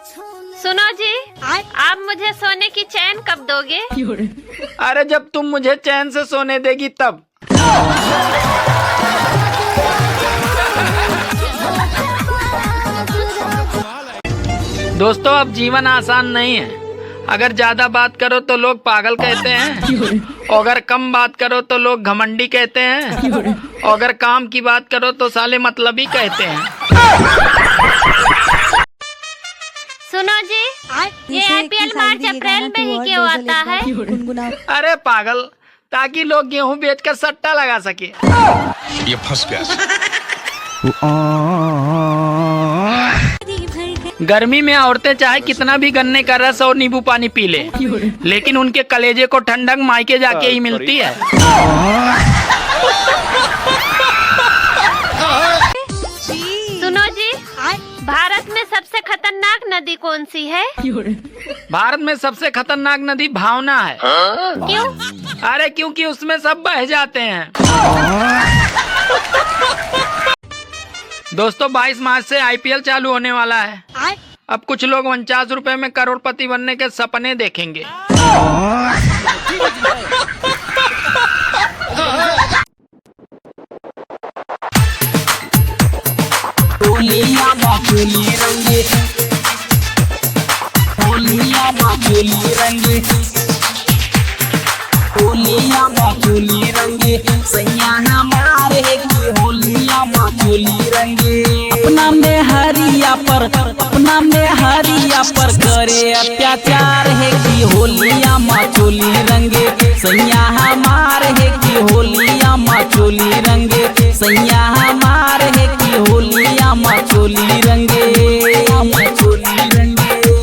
सुनो जी, आप मुझे सोने की चैन कब दोगे? अरे जब तुम मुझे चैन से सोने देगी तब। दोस्तों, अब जीवन आसान नहीं है। अगर ज्यादा बात करो तो लोग पागल कहते हैं, और अगर कम बात करो तो लोग घमंडी कहते हैं, और अगर काम की बात करो तो साले मतलबी कहते हैं। सुनो जी, ये आईपीएल मार्च अप्रैल में ही क्यों आता है? अरे पागल, ताकि लोग गेहूं बेचकर सट्टा लगा सके। ये फंस गया। गर्मी में औरतें चाहे कितना भी गन्ने का रस और नींबू पानी पी ले, लेकिन उनके कलेजे को ठंडक मायके जाके ही मिलती है। सुनो जी, भारत में सबसे खतरनाक नदी कौन सी है? भारत में सबसे खतरनाक नदी भावना है। क्यों? अरे क्योंकि उसमें सब बह जाते हैं। दोस्तों, 22 मार्च से आईपीएल चालू होने वाला है। अब कुछ लोग 49 रुपए में करोड़पति बनने के सपने देखेंगे। अपना में हरिया पर करे अत्याचार है कि होलिया माँ चोली रंगे। सैया हमार है कि होलिया माँ चोली रंगे। सैया हमार है कि होलिया माँ चोली रंगे।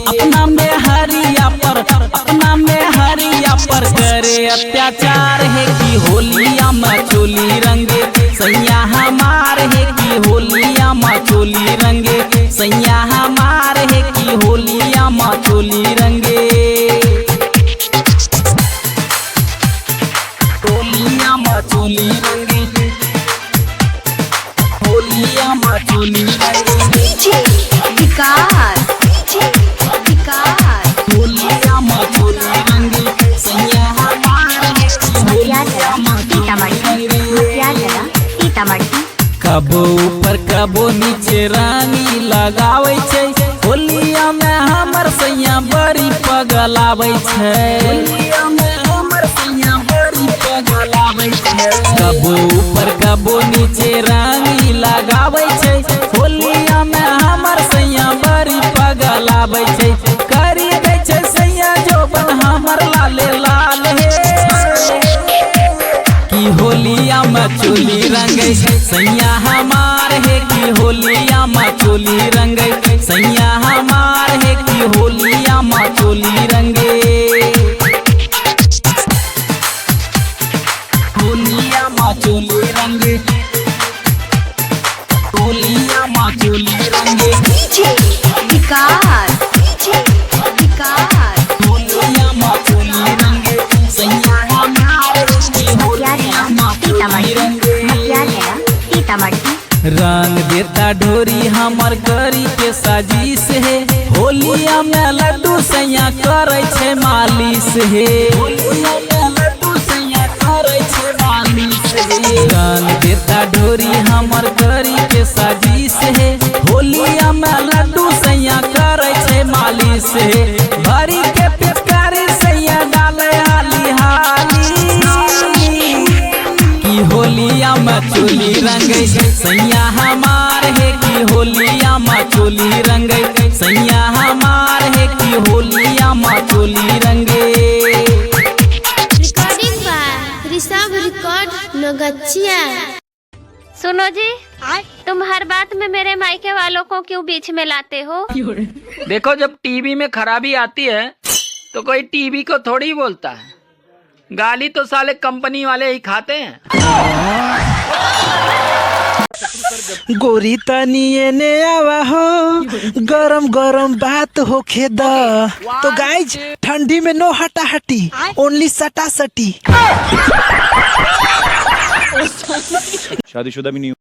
अपना में हरिया पर करे अत्याचार है कि होलिया माँ चोली रंगे। सैया हमार है कि होलिया माँ चोली रंगे। सैया हमार है कि होलिया माँ चोली रंगे। होलिया माँ चोली रंगे। होलिया माँ चोली रंगे। विकास, होलिया माँ चोली रंगे। सैया हमार है कि होलिया माँ चोली रंगे। कबो ऊपर कबो नीचे रानी लगावे छे। होलिया में हमर सैया बड़ी पगलावे छे। कबो ऊपर कबो नीचे रानी लगावे छे। होलिया में हमर सैया बड़ी पगलावे छे। करी दे छे सैया जोबन हमर लाले लाल है कि होलिया में चोली रंगे। सैया हमार है कि होलिया में चोली रंगे। सैया हमार है कि होलिया में चोली रंगे। होलिया में चोली रंगे। होलिया में चोली रंगे। विकास, होलिया में चोली रंगे। सैया हमार है कि होलिया में चोली रंगे। रंग देता ढोरी हमर करी के साजिश है। होलिया में लड्डू सैया करे छे मालिश है। रंग देता ढोरी हमर करी के साजिश है। होलिया में लड्डू सैया करे छे मालिश है। भरी के पिचकारी सैया डाले हाली हाली कि होलिया में चोली रंगे। सैया हमार है कि होलिया में चोली रंगे। सैया हमार है कि होलिया में चोली रंगे। Recording by Rishabh record Naugachhia. सुनो जी, तुम हर बात में मेरे मायके वालों को क्यों बीच में लाते हो? देखो, जब टीवी में खराबी आती है तो कोई टीवी को थोड़ी बोलता है। गाली तो साले कंपनी वाले ही खाते हैं। गोरी तनिए ने आवा हो, गरम गरम बात होखे द। तो गाइज, ठंडी में नो हटा हटी, ओनली सटा सटी। शादीशुदा भी नहीं।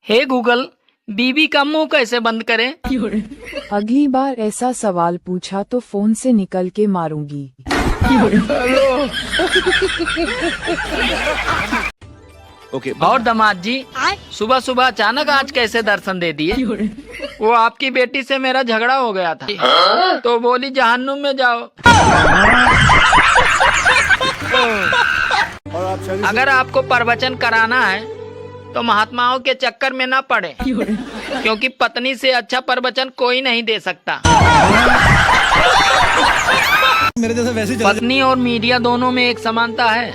हे गूगल, बीबी का मुंह कैसे बंद करें? अगली बार ऐसा सवाल पूछा तो फोन से निकल के मारूंगी। Okay. और दामाद जी, सुबह सुबह अचानक आज कैसे दर्शन दे दिए? वो आपकी बेटी से मेरा झगड़ा हो गया था, तो बोली जहन्नुम में जाओ। अगर आपको प्रवचन कराना है तो महात्माओं के चक्कर में ना पड़े, क्योंकि पत्नी से अच्छा प्रवचन कोई नहीं दे सकता। पत्नी और मीडिया दोनों में एक समानता है।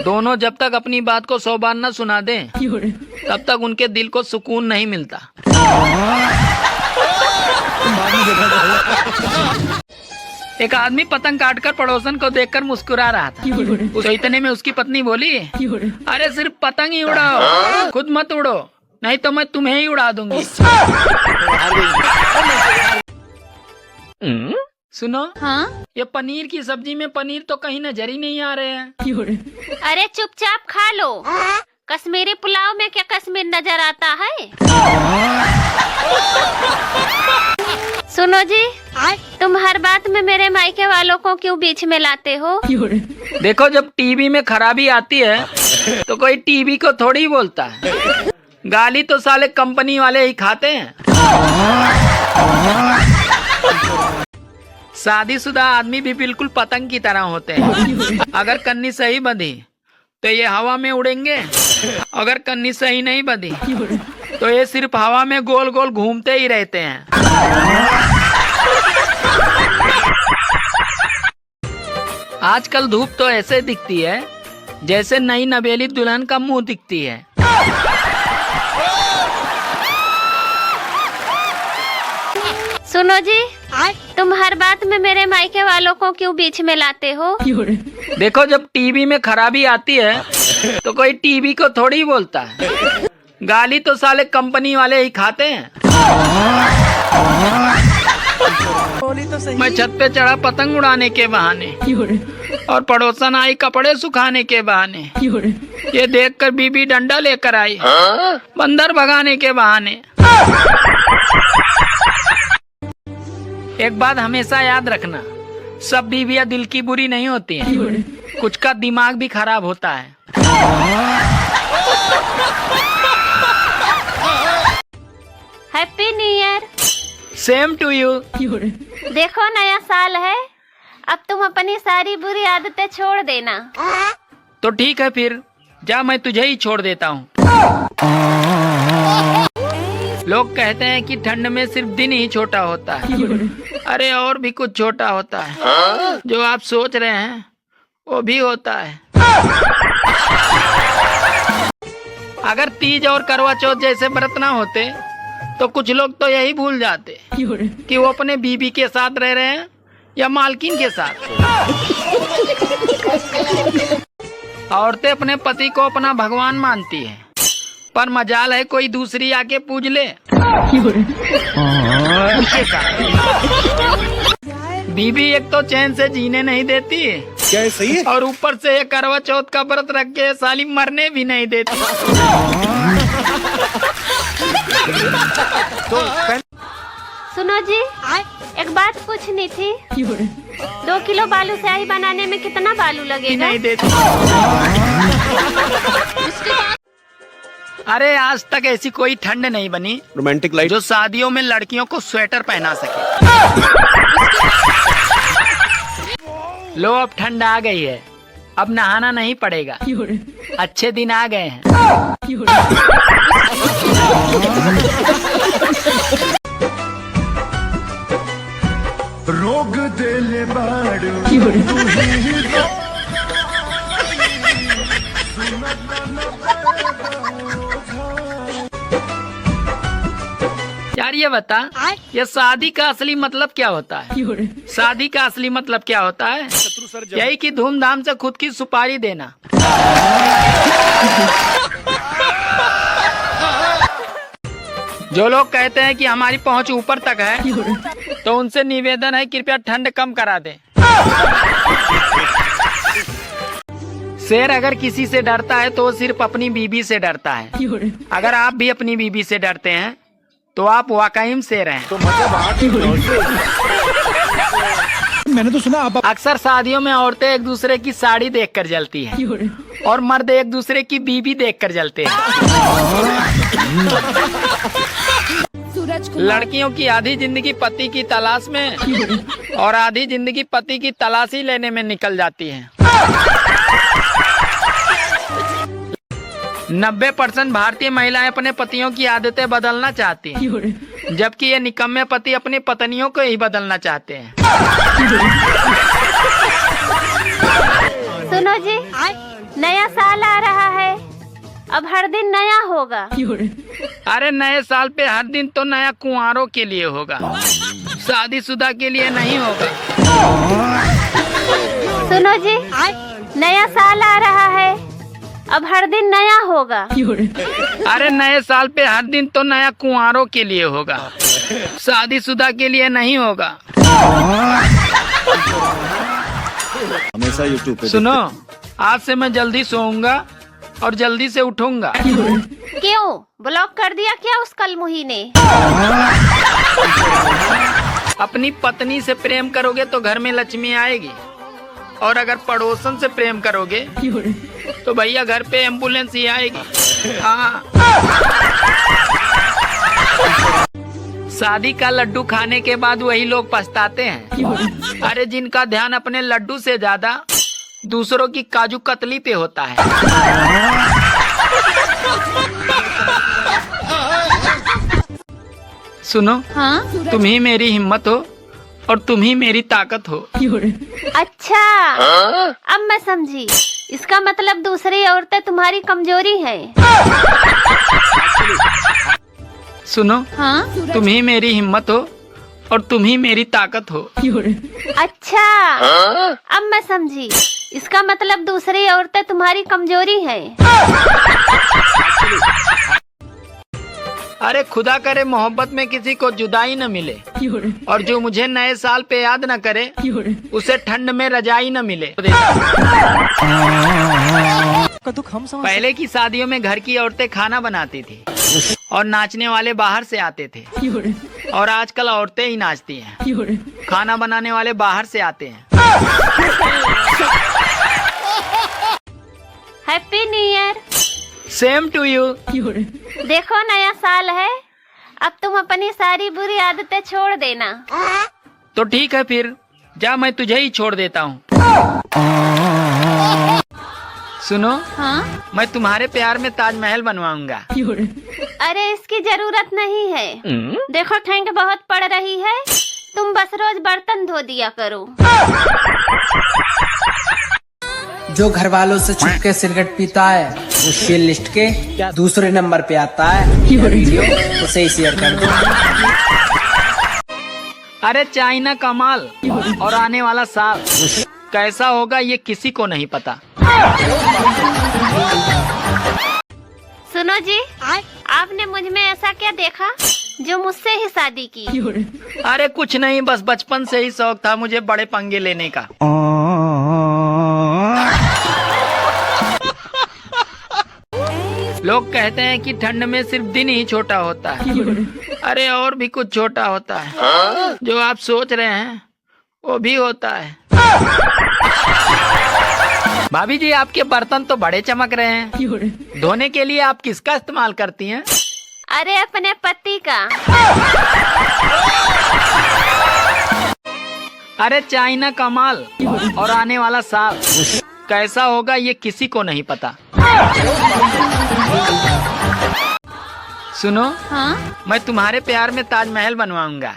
दोनों जब तक अपनी बात को 100 बार न सुना दें, तब तक उनके दिल को सुकून नहीं मिलता। एक आदमी पतंग काटकर पड़ोसन को देखकर मुस्कुरा रहा था। तो इतने में उसकी पत्नी बोली, अरे सिर्फ पतंग ही उड़ाओ, खुद मत उड़ो, नहीं तो मैं तुम्हें ही उड़ा दूंगी। सुनो, हाँ? ये पनीर की सब्जी में पनीर तो कहीं नजर ही नहीं आ रहे हैं। अरे चुपचाप खा लो। कश्मीरी पुलाव में क्या कश्मीर नजर आता है? सुनो जी, तुम हर बात में मेरे मायके वालों को क्यों बीच में लाते हो? देखो, जब टीवी में खराबी आती है तो कोई टीवी को थोड़ी ही बोलता है। गाली तो साले कंपनी वाले ही खाते हैं। शादीशुदा आदमी भी बिल्कुल पतंग की तरह होते हैं। अगर कन्नी सही बंधी तो ये हवा में उड़ेंगे, अगर कन्नी सही नहीं बंधी तो ये सिर्फ हवा में गोल गोल घूमते ही रहते हैं। आजकल धूप तो ऐसे दिखती है जैसे नई नवेली दुल्हन का मुंह दिखती है। सुनो जी, तुम हर बात में मेरे मायके वालों को क्यों बीच में लाते हो? देखो, जब टीवी में खराबी आती है तो कोई टीवी को थोड़ी ही बोलता है। गाली तो साले कंपनी वाले ही खाते हैं। मैं छत पे चढ़ा पतंग उड़ाने के बहाने और पड़ोसन आई कपड़े सुखाने के बहाने। ये देखकर बीबी डंडा लेकर आई बंदर भगाने के बहाने। एक बात हमेशा याद रखना, सब बीवियां दिल की बुरी नहीं होती हैं, कुछ का दिमाग भी खराब होता है। Happy new year. Same to you. देखो, नया साल है, अब तुम अपनी सारी बुरी आदतें छोड़ देना। तो ठीक है, फिर जा, मैं तुझे ही छोड़ देता हूँ। लोग कहते हैं कि ठंड में सिर्फ दिन ही छोटा होता है। अरे और भी कुछ छोटा होता है। जो आप सोच रहे हैं वो भी होता है। अगर तीज और करवा चौथ जैसे व्रत ना होते तो कुछ लोग तो यही भूल जाते कि वो अपने बीबी के साथ रह रहे हैं या मालकिन के साथ। औरतें अपने पति को अपना भगवान मानती हैं, पर मजाल है कोई दूसरी आके पूज ले। बीबी एक तो चैन से जीने नहीं देती, क्या ये सही है? और ऊपर से ये करवा चौथ का व्रत रख के साली मरने भी नहीं देती। सुनो जी, एक बात पूछनी थी। 2 किलो बालू स्याही बनाने में कितना बालू लगेगा? नहीं देती। अरे आज तक ऐसी कोई ठंड नहीं बनी रोमांटिक लाइफ जो शादियों में लड़कियों को स्वेटर पहना सके। लो, अब ठंड आ गई है, अब नहाना नहीं पड़ेगा, अच्छे दिन आ गए हैं। रोग दिल बाड़ू यार ये बता, ये शादी का असली मतलब क्या होता है? शादी का असली मतलब क्या होता है? यही कि धूमधाम से खुद की सुपारी देना। जो लोग कहते हैं कि हमारी पहुंच ऊपर तक है, तो उनसे निवेदन है कृपया ठंड कम करा दें। शेर अगर किसी से डरता है तो वो सिर्फ अपनी बीबी से डरता है। अगर आप भी अपनी बीबी से डरते हैं तो आप वाकई में शेर हैं। मैंने तो सुना आप अक्सर शादियों में औरतें एक दूसरे की साड़ी देखकर जलती हैं और मर्द एक दूसरे की बीबी देखकर जलते हैं। लड़कियों की आधी जिंदगी पति की तलाश में और आधी जिंदगी पति की तलाशी लेने में निकल जाती है। 90% भारतीय महिलाएं अपने पतियों की आदतें बदलना चाहती हैं, जबकि ये निकम्मे पति अपनी पत्नियों को ही बदलना चाहते हैं। सुनो जी, नया साल आ रहा है, अब हर दिन नया होगा। अरे नए साल पे हर दिन तो नया कुंवारों के लिए होगा, शादीशुदा के लिए नहीं होगा। सुनो जी, नया साल आ रहा है, अब हर दिन नया होगा। अरे नए साल पे हर दिन तो नया कुंवारों के लिए होगा, शादीशुदा के लिए नहीं होगा। हमेशा यूट्यूब पे सुनो, आज से मैं जल्दी सोऊंगा और जल्दी से उठूंगा। क्यों, ब्लॉक कर दिया क्या उस कलमुही ने? अपनी पत्नी से प्रेम करोगे तो घर में लक्ष्मी आएगी, और अगर पड़ोसन से प्रेम करोगे तो भैया घर पे एम्बुलेंस ही आएगी। हाँ। शादी का लड्डू खाने के बाद वही लोग पछताते हैं। अरे जिनका ध्यान अपने लड्डू से ज्यादा दूसरों की काजू कतली पे होता है। सुनो, हाँ? तुम ही मेरी हिम्मत हो और तुम ही मेरी ताकत हो। अच्छा, अब मैं समझी। इसका मतलब दूसरी औरतें तुम्हारी कमजोरी हैं। सुनो, हाँ? तुम ही मेरी हिम्मत हो और तुम ही मेरी ताकत हो। अच्छा, अब मैं समझी। इसका मतलब दूसरी औरतें तुम्हारी कमजोरी हैं। अरे खुदा करे मोहब्बत में किसी को जुदाई न मिले, और जो मुझे नए साल पे याद न करे उसे ठंड में रजाई न मिले। पहले की शादियों में घर की औरतें खाना बनाती थी और नाचने वाले बाहर से आते थे, और आजकल औरतें ही नाचती हैं, खाना बनाने वाले बाहर से आते हैं। Happy new year. Same to you. देखो, नया साल है, अब तुम अपनी सारी बुरी आदतें छोड़ देना। तो ठीक है फिर, जा मैं तुझे ही छोड़ देता हूँ। सुनो, हाँ? मैं तुम्हारे प्यार में ताजमहल बनवाऊंगा। अरे इसकी जरूरत नहीं है। देखो ठंड बहुत पड़ रही है, तुम बस रोज बर्तन धो दिया करो। जो घर वालों से छुप के सिगरेट पीता है वो शेयर लिस्ट के दूसरे नंबर पे आता है। वीडियो उसे ही शेयर कर दो। अरे चाइना का माल और आने वाला साल कैसा होगा ये किसी को नहीं पता। सुनो जी, आपने मुझ में ऐसा क्या देखा जो मुझसे ही शादी की? अरे कुछ नहीं, बस बचपन से ही शौक था मुझे बड़े पंगे लेने का। लोग कहते हैं कि ठंड में सिर्फ दिन ही छोटा होता है। अरे और भी कुछ छोटा होता है, जो आप सोच रहे हैं वो भी होता है। भाभी जी, आपके बर्तन तो बड़े चमक रहे हैं। धोने के लिए आप किसका इस्तेमाल करती हैं? अरे अपने पति का। अरे चाइना का माल और आने वाला साल कैसा होगा ये किसी को नहीं पता। सुनो, हाँ? मैं तुम्हारे प्यार में ताजमहल बनवाऊंगा।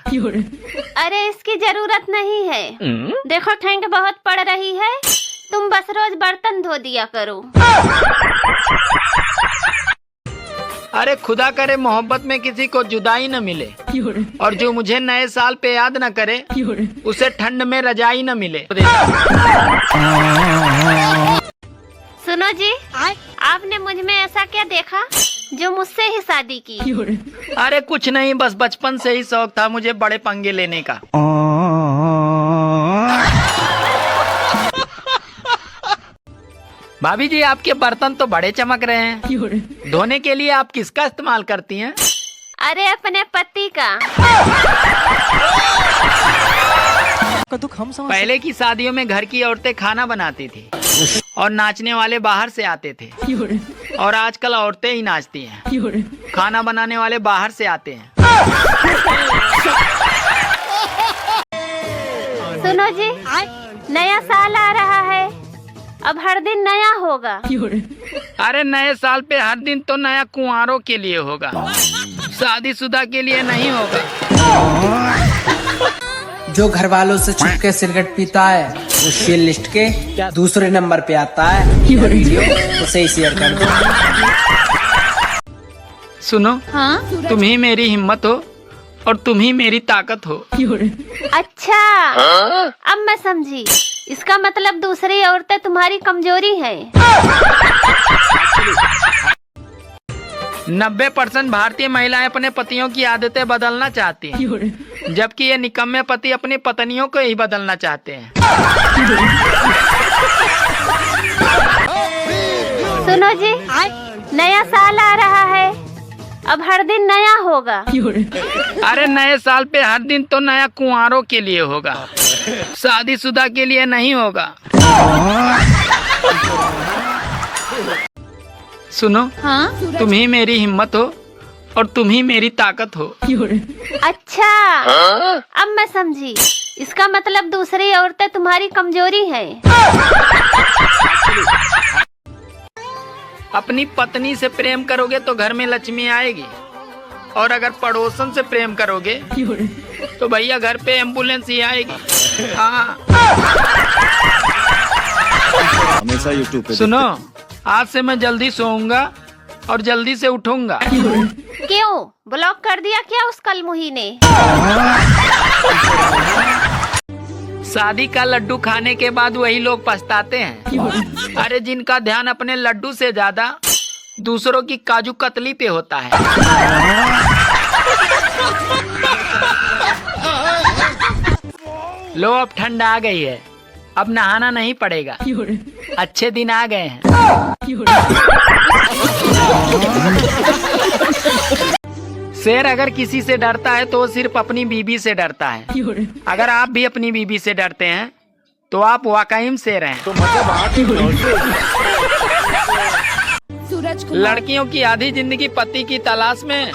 अरे इसकी जरूरत नहीं है। देखो ठंड बहुत पड़ रही है, तुम बस रोज बर्तन धो दिया करो। अरे खुदा करे मोहब्बत में किसी को जुदाई न मिले, और जो मुझे नए साल पे याद न करे उसे ठंड में रजाई न मिले। सुनो जी, आपने मुझ में ऐसा क्या देखा जो मुझसे ही शादी की? अरे कुछ नहीं, बस बचपन से ही शौक था मुझे बड़े पंगे लेने का। भाभी जी, आपके बर्तन तो बड़े चमक रहे हैं। धोने के लिए आप किसका इस्तेमाल करती हैं? अरे अपने पति का। पहले की शादियों में घर की औरतें खाना बनाती थी और नाचने वाले बाहर से आते थे, और आजकल औरतें ही नाचती हैं, खाना बनाने वाले बाहर से आते हैं। सुनो जी, नया साल आ रहा है, अब हर दिन नया होगा। अरे नए साल पे हर दिन तो नया कुंवारों के लिए होगा, शादीशुदा के लिए नहीं होगा। जो घर वालों से छुपके सिगरेट पीता है वो शेयर लिस्ट के दूसरे नंबर पे आता है। वीडियो उसे ही शेयर कर दो। सुनो, तुम ही मेरी हिम्मत हो और तुम ही मेरी ताकत हो। अच्छा, अब मैं समझी। इसका मतलब दूसरी औरतें तुम्हारी कमजोरी है। 90% भारतीय महिलाएं अपने पतियों की आदतें बदलना चाहती हैं, जबकि ये निकम्मे पति अपनी पत्नियों को ही बदलना चाहते हैं। सुनो जी, नया साल आ रहा है, अब हर दिन नया होगा। अरे नए साल पे हर दिन तो नया कुंवारों के लिए होगा, शादीशुदा के लिए नहीं होगा। सुनो, तुम ही मेरी हिम्मत हो और तुम ही मेरी ताकत हो। अच्छा, अब मैं समझी। इसका मतलब दूसरी औरतें तुम्हारी कमजोरी है। अपनी पत्नी से प्रेम करोगे तो घर में लक्ष्मी आएगी, और अगर पड़ोसन से प्रेम करोगे तो भैया घर पे एम्बुलेंस ही आएगी। हाँ। हमेशा यूट्यूब पे सुनो, आज से मैं जल्दी सोऊंगा और जल्दी से उठूंगा। क्यों, ब्लॉक कर दिया क्या उस कलमुही ने? शादी का लड्डू खाने के बाद वही लोग पछताते हैं। अरे जिनका ध्यान अपने लड्डू से ज्यादा दूसरों की काजू कतली पे होता है। लो, अब ठंड आ गई है, अब नहाना नहीं पड़ेगा, अच्छे दिन आ गए हैं। शेर अगर किसी से डरता है तो वो सिर्फ अपनी बीबी से डरता है। अगर आप भी अपनी बीबी से डरते हैं तो आप वाकई में शेर हैं। लड़कियों की आधी जिंदगी पति की तलाश में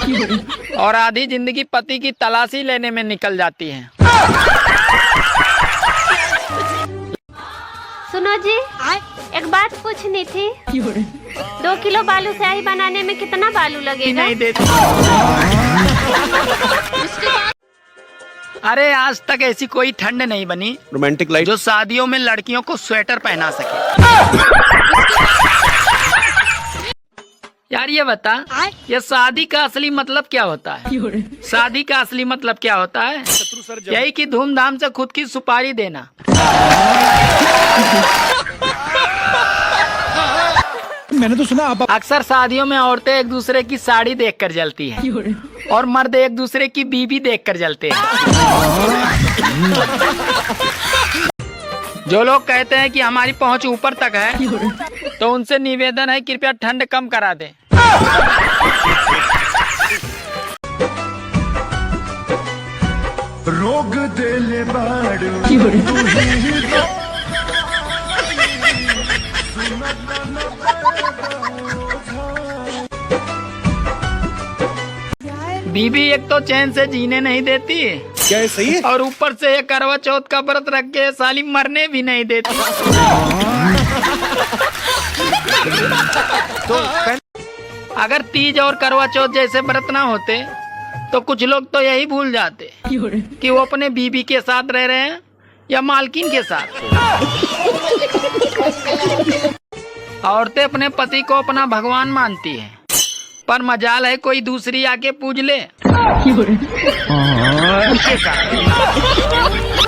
और आधी जिंदगी पति की तलाशी लेने में निकल जाती है। सुनो जी, एक बात पूछनी थी। 2 किलो बालू स्याही बनाने में कितना बालू लगेगा? नहीं देती। अरे आज तक ऐसी कोई ठंड नहीं बनी रोमांटिक लाइट जो शादियों में लड़कियों को स्वेटर पहना सके। यार ये बता, ये शादी का असली मतलब क्या होता है? शादी का असली मतलब क्या होता है? यही कि धूमधाम से खुद की सुपारी देना। मैंने तो सुना आप अक्सर शादियों में औरतें एक दूसरे की साड़ी देखकर जलती हैं और मर्द एक दूसरे की बीबी देखकर जलते हैं। जो लोग कहते हैं कि हमारी पहुंच ऊपर तक है, तो उनसे निवेदन है कृपया ठंड कम करा दें। रोग दिल बाड़ू बीबी एक तो चैन से जीने नहीं देती, क्या है सही है? और ऊपर से ये करवा चौथ का व्रत रख के साली मरने भी नहीं देती। तो अगर तीज और करवा चौथ जैसे व्रत ना होते तो कुछ लोग तो यही भूल जाते कि वो अपने बीबी के साथ रह रहे हैं या मालकिन के साथ। औरतें अपने पति को अपना भगवान मानती हैं, पर मजाल है कोई दूसरी आके पूज ले उनके साथ।